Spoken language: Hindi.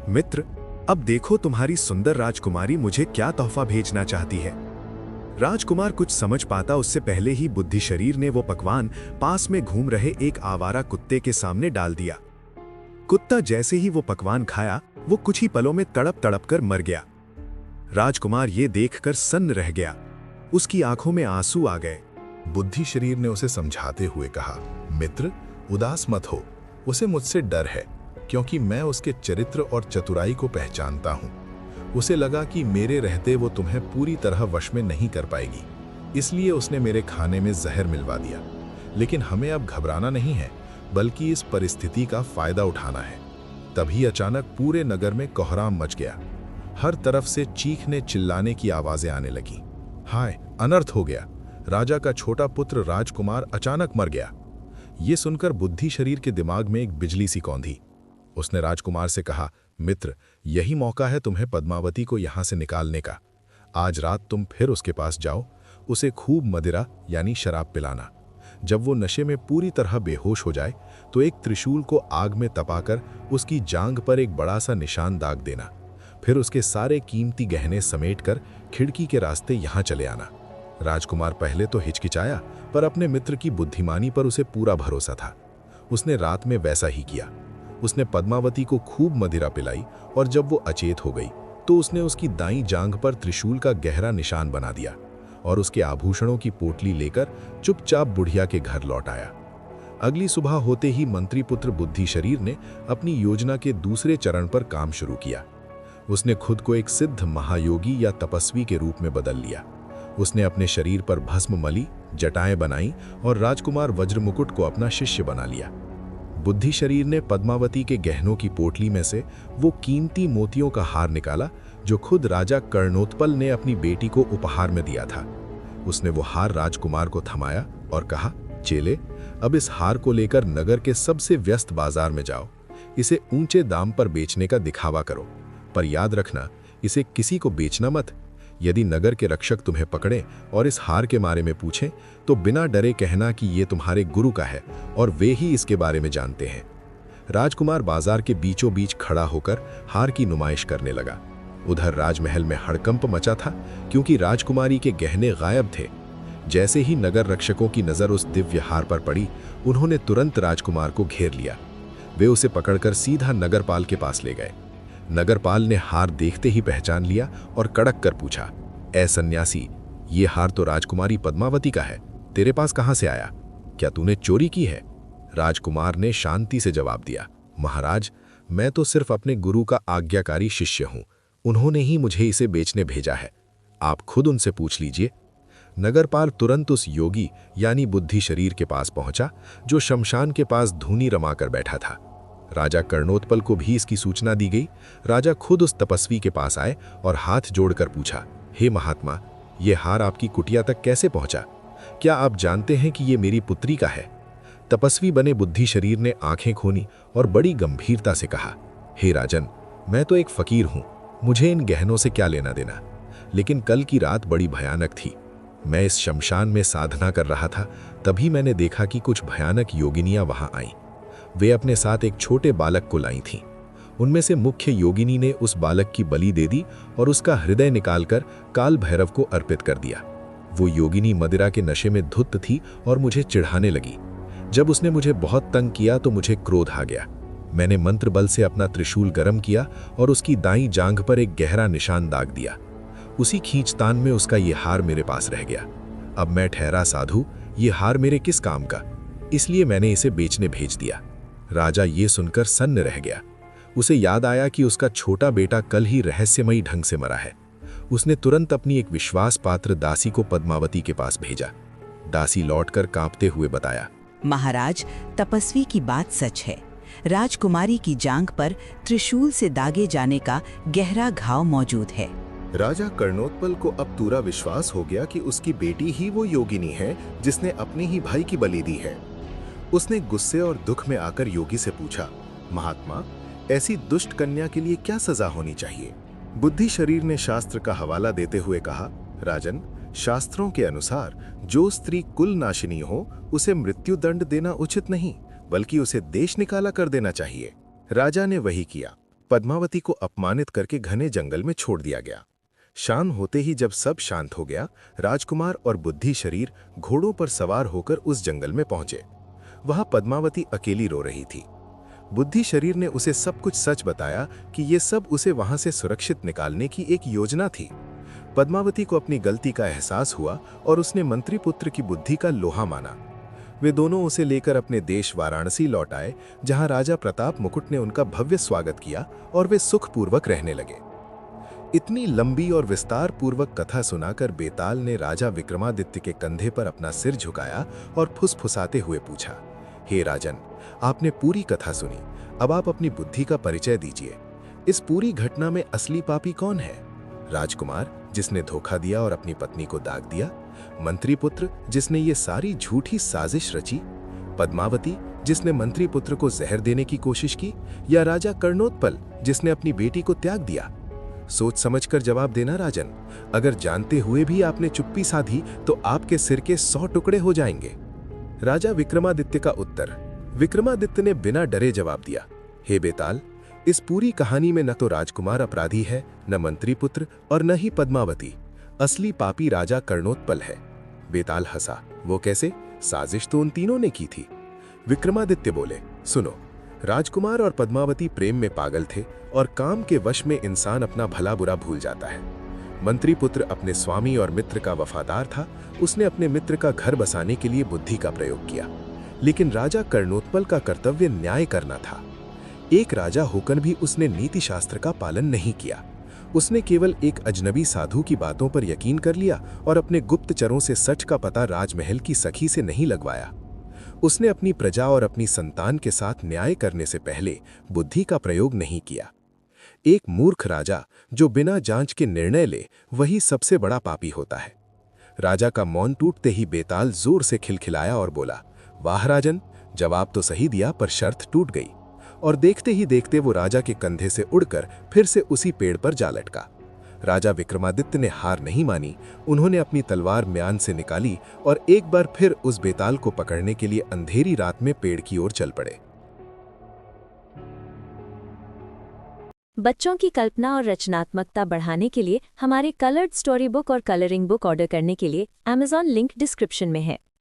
मित्र, अब देखो तुम्हारी सुंदर राजकुमारी मुझे क्या तोहफा भेजना चाहती है। राजकुमार कुछ समझ पाता उससे पहले ही बुद्धि शरीर ने वो पकवान पास में घूम रहे एक आवारा कुत्ते के सामने डाल दिया। कुत्ता जैसे ही वो पकवान खाया, वो कुछ ही पलों में तड़प तड़प कर मर गया। राजकुमार ये देखकर सन्न रह गया। उसकी आंखों में आंसू आ गए। बुद्धि शरीर ने उसे समझाते हुए कहा, मित्र, उदास मत हो। उसे मुझसे डर है, क्योंकि मैं उसके चरित्र और चतुराई को पहचानता हूँ। उसे लगा कि मेरे रहते वो तुम्हें पूरी तरह वश में नहीं कर पाएगी, इसलिए उसने मेरे खाने में जहर मिलवा दिया। लेकिन हमें अब घबराना नहीं है, बल्कि इस परिस्थिति का फायदा उठाना है। तभी अचानक पूरे नगर में कोहराम मच गया। हर तरफ से चीखने चिल्लाने की आवाजें आने लगी। हाय, अनर्थ हो गया। राजा का छोटा पुत्र राजकुमार अचानक मर गया। ये सुनकर बुद्धि शरीर के दिमाग में एक बिजली सी कौंधी। उसने राजकुमार से कहा, मित्र, यही मौका है तुम्हें पद्मावती को यहां से निकालने का। आज रात तुम फिर उसके पास जाओ, उसे खूब मदिरा यानी शराब पिलाना। जब वो नशे में पूरी तरह बेहोश हो जाए तो एक त्रिशूल को आग में तपाकर उसकी जांघ पर एक बड़ा सा निशान दाग देना। फिर उसके सारे कीमती गहने समेटकर खिड़की के रास्ते यहां चले आना। राजकुमार पहले तो हिचकिचाया, पर अपने मित्र की बुद्धिमानी पर उसे पूरा भरोसा था। उसने रात में वैसा ही किया। उसने पद्मावती को खूब मदिरा पिलाई और जब वो अचेत हो गई तो उसने उसकी दाईं जांघ पर त्रिशूल का गहरा निशान बना दिया और उसके आभूषणों की पोटली लेकर चुपचाप बुढ़िया के घर लौट आया। अगली सुबह होते ही मंत्री पुत्र बुद्धि शरीर ने अपनी योजना के दूसरे चरण पर काम शुरू किया। उसने खुद को एक सिद्ध महायोगी या तपस्वी के रूप में बदल लिया। उसने अपने शरीर पर भस्म मली, जटाएं बनाई और राजकुमार वज्रमुकुट को अपना शिष्य बना लिया। बुद्धि शरीर ने पद्मावती के गहनों की पोटली में से वो कीमती मोतियों का हार निकाला जो खुद राजा कर्णोत्पल ने अपनी बेटी को उपहार में दिया था। उसने वो हार राजकुमार को थमाया और कहा, चेले, अब इस हार को लेकर नगर के सबसे व्यस्त बाजार में जाओ। इसे ऊंचे दाम पर बेचने का दिखावा करो, पर याद रखना, इसे किसी को बेचना मत। यदि नगर के रक्षक तुम्हें पकड़ें और इस हार के बारे में पूछें तो बिना डरे कहना कि ये तुम्हारे गुरु का है और वे ही इसके बारे में जानते हैं। राजकुमार बाजार के बीचों बीच खड़ा होकर हार की नुमाइश करने लगा। उधर राजमहल में हड़कंप मचा था, क्योंकि राजकुमारी के गहने गायब थे। जैसे ही नगर रक्षकों की नजर उस दिव्य हार पर पड़ी, उन्होंने तुरंत राजकुमार को घेर लिया। वे उसे पकड़कर सीधा नगरपाल के पास ले गए। नगरपाल ने हार देखते ही पहचान लिया और कड़क कर पूछा, ए सन्यासी, ये हार तो राजकुमारी पद्मावती का है, तेरे पास कहां से आया? क्या तूने चोरी की है? राजकुमार ने शांति से जवाब दिया, महाराज, मैं तो सिर्फ अपने गुरु का आज्ञाकारी शिष्य हूं। उन्होंने ही मुझे इसे बेचने भेजा है। आप खुद उनसे पूछ लीजिए। नगरपाल तुरंत उस योगी यानी बुद्धि शरीर के पास पहुंचा जो शमशान के पास धूनी रमाकर बैठा था। राजा कर्णोत्पल को भी इसकी सूचना दी गई। राजा खुद उस तपस्वी के पास आए और हाथ जोड़कर पूछा, हे महात्मा, ये हार आपकी कुटिया तक कैसे पहुंचा? क्या आप जानते हैं कि ये मेरी पुत्री का है? तपस्वी बने बुद्धि शरीर ने आंखें खोली और बड़ी गंभीरता से कहा, हे राजन, मैं तो एक फकीर हूं, मुझे इन गहनों से क्या लेना देना। लेकिन कल की रात बड़ी भयानक थी। मैं इस शमशान में साधना कर रहा था, तभी मैंने देखा कि कुछ भयानक योगिनियां वहां आईं। वे अपने साथ एक छोटे बालक को लाई थीं। उनमें से मुख्य योगिनी ने उस बालक की बलि दे दी और उसका हृदय निकालकर काल भैरव को अर्पित कर दिया। वो योगिनी मदिरा के नशे में धुत थी और मुझे चिढ़ाने लगी। जब उसने मुझे बहुत तंग किया तो मुझे क्रोध आ गया। मैंने मंत्र बल से अपना त्रिशूल गर्म किया और उसकी दाईं जांघ पर एक गहरा निशान दाग दिया। उसी खींचतान में उसका ये हार मेरे पास रह गया। अब मैं ठहरा साधु, ये हार मेरे किस काम का? इसलिए मैंने इसे बेचने भेज दिया। राजा ये सुनकर सन्न रह गया। उसे याद आया कि उसका छोटा बेटा कल ही रहस्यमयी ढंग से मरा है। उसने तुरंत अपनी एक विश्वास पात्र दासी को पद्मावती के पास भेजा। दासी लौटकर कांपते हुए बताया, महाराज, तपस्वी की बात सच है। राजकुमारी की जांघ पर त्रिशूल से दागे जाने का गहरा घाव मौजूद है। राजा कर्णोत्पल को अब पूरा विश्वास हो गया कि उसकी बेटी ही वो योगिनी है जिसने अपने ही भाई की बलि दी है। उसने गुस्से और दुख में आकर योगी से पूछा, महात्मा, ऐसी दुष्ट कन्या के लिए क्या सजा होनी चाहिए? बुद्धि शरीर ने शास्त्र का हवाला देते हुए कहा, राजन, शास्त्रों के अनुसार जो स्त्री कुल नाशिनी हो उसे मृत्यु दंड देना उचित नहीं, बल्कि उसे देश निकाला कर देना चाहिए। राजा ने वही किया। पद्मावती को अपमानित करके घने जंगल में छोड़ दिया गया। शाम होते ही जब सब शांत हो गया, राजकुमार और बुद्धि शरीर घोड़ों पर सवार होकर उस जंगल में पहुंचे। वहां पद्मावती अकेली रो रही थी। बुद्धि शरीर ने उसे सब कुछ सच बताया कि ये सब उसे वहां से सुरक्षित निकालने की एक योजना थी। पद्मावती को अपनी गलती का एहसास हुआ और उसने मंत्री पुत्र की बुद्धि का लोहा माना। वे दोनों उसे लेकर अपने देश वाराणसी लौट आए, जहां राजा प्रताप मुकुट ने उनका भव्य स्वागत किया और वे सुखपूर्वक रहने लगे। इतनी लंबी और विस्तार पूर्वक कथा सुनाकर बेताल ने राजा विक्रमादित्य के कंधे पर अपना सिर झुकाया और फुसफुसाते हुए पूछा, हे राजन, आपने पूरी कथा सुनी, अब आप अपनी बुद्धि का परिचय दीजिए। इस पूरी घटना में असली पापी कौन है? राजकुमार, जिसने धोखा दिया और अपनी पत्नी को दाग दिया? मंत्री पुत्र, जिसने ये सारी झूठी साजिश रची? पद्मावती, जिसने मंत्री पुत्र को जहर देने की कोशिश की? या राजा कर्णोत्पल, जिसने अपनी बेटी को त्याग दिया? सोच समझकर जवाब देना राजन। अगर जानते हुए भी आपने चुप्पी साधी तो आपके सिर के 100 टुकड़े हो जाएंगे। राजा विक्रमादित्य का उत्तर। विक्रमादित्य ने बिना डरे जवाब दिया, हे बेताल, इस पूरी कहानी में न तो राजकुमार अपराधी है, न मंत्री पुत्र और न ही पद्मावती। असली पापी राजा कर्णोत्पल है। बेताल हंसा। वो कैसे? साजिश तो उन तीनों ने की थी। विक्रमादित्य बोले, सुनो, राजकुमार और पद्मावती प्रेम में पागल थे और काम के वश में इंसान अपना भला बुरा भूल जाता है। मंत्री पुत्र अपने स्वामी और मित्र का वफादार था। उसने अपने मित्र का घर बसाने के लिए बुद्धि का प्रयोग किया। लेकिन राजा कर्णोत्पल का कर्तव्य न्याय करना था। एक राजा होकर भी उसने नीति शास्त्र का पालन नहीं किया। उसने केवल एक अजनबी साधु की बातों पर यकीन कर लिया और अपने गुप्तचरों से सच का पता राजमहल की सखी से नहीं लगवाया। उसने अपनी प्रजा और अपनी संतान के साथ न्याय करने से पहले बुद्धि का प्रयोग नहीं किया। एक मूर्ख राजा जो बिना जांच के निर्णय ले, वही सबसे बड़ा पापी होता है। राजा का मौन टूटते ही बेताल जोर से खिलखिलाया और बोला, वाह राजन, जवाब तो सही दिया पर शर्त टूट गई। और देखते ही देखते वो राजा के कंधे से उड़कर फिर से उसी पेड़ पर जा लटका। राजा विक्रमादित्य ने हार नहीं मानी। उन्होंने अपनी तलवार म्यान से निकाली और एक बार फिर उस बेताल को पकड़ने के लिए अंधेरी रात में पेड़ की ओर चल पड़े। बच्चों की कल्पना और रचनात्मकता बढ़ाने के लिए हमारे कलर्ड स्टोरी बुक और कलरिंग बुक ऑर्डर करने के लिए Amazon लिंक डिस्क्रिप्शन में है।